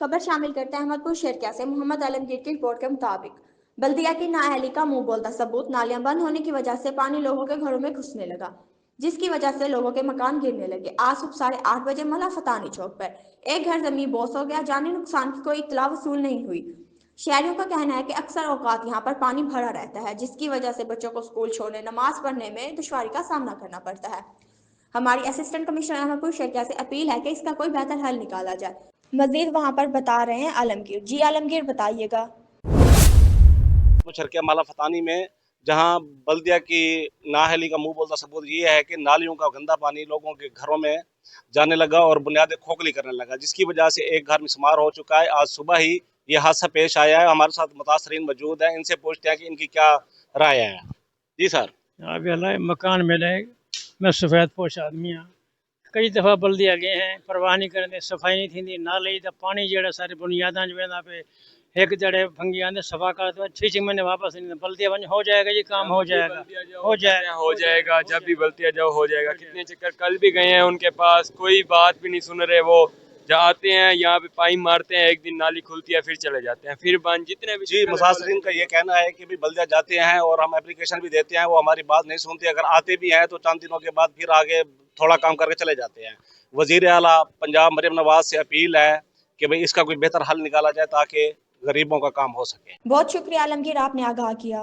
खबर शामिल करते हैं अहमदपुर शेरकिया से। मोहम्मद आलमगीर की रिपोर्ट के मुताबिक बल्दिया की नाअहली का मुंह बोलता सबूत, नालियां बंद होने की वजह से पानी लोगों के घरों में घुसने लगा, जिसकी वजह से लोगों के मकान गिरने लगे। आज सुबह 8:30 बजे मला फतानी चौक पर एक घर जमीन बोस हो गया। जानी नुकसान की कोई इतला वसूल नहीं हुई। शहरियों का कहना है कि अक्सर औकात यहाँ पर पानी भरा रहता है, जिसकी वजह से बच्चों को स्कूल छोड़ने, नमाज पढ़ने में दुश्वारी का सामना करना पड़ता है। हमारी असिस्टेंट कमिश्नर अहमदपुर शेरकिया से अपील है कि इसका कोई बेहतर हल निकाला जाए। मजीद वहां पर बता रहे हैं आलमगीर जी। आलमगीर बताइएगा। शर्किया माला फतानी में जहां बल्दिया की नाअहली का मुंह बोलता सबूत ये है कि नालियों का गंदा पानी लोगों के घरों में जाने लगा और बुनियादें खोखली करने लगा, जिसकी वजह से एक घर मिसमार हो चुका है। आज सुबह ही ये हादसा पेश आया है। हमारे साथ मुतासरीन मौजूद हैं, इनसे पूछते हैं कि इनकी क्या राय है। जी सर। अभी मकान मिले, मैं सफ़ेद पोश आदमी हाँ। कई दफ़ा बल्दिया गए हैं, परवाह नहीं करते, सफाई नहीं थी। नाले तो पानी जड़ा सारी बुनियादा जो पे एक जड़े भंगी आंदे सफा कर दो, 6 महीने वापस नहीं। बल्दिया बन हो जाएगा, ये काम हो जाएगा, हो जाएगा। जब भी बल्दिया जाओ हो जाएगा। कितने चक्कर कल भी गए हैं उनके पास, कोई बात भी नहीं सुन रहे। वो जाते हैं यहाँ पे पाइप मारते हैं, एक दिन नाली खुलती है, फिर चले जाते हैं, फिर बंद। जितने भी जी, मुसाफिरीन का ये कहना है कि भी बल्दिया जाते हैं और हम एप्लीकेशन भी देते हैं, वो हमारी बात नहीं सुनते। अगर आते भी हैं तो चंद दिनों के बाद फिर आगे थोड़ा काम करके चले जाते हैं। वजीर आला पंजाब मरियम नवाज से अपील है कि भाई इसका कोई बेहतर हल निकाला जाए ताकि गरीबों का काम हो सके। बहुत शुक्रिया आलमगीर, आपने आगाह किया।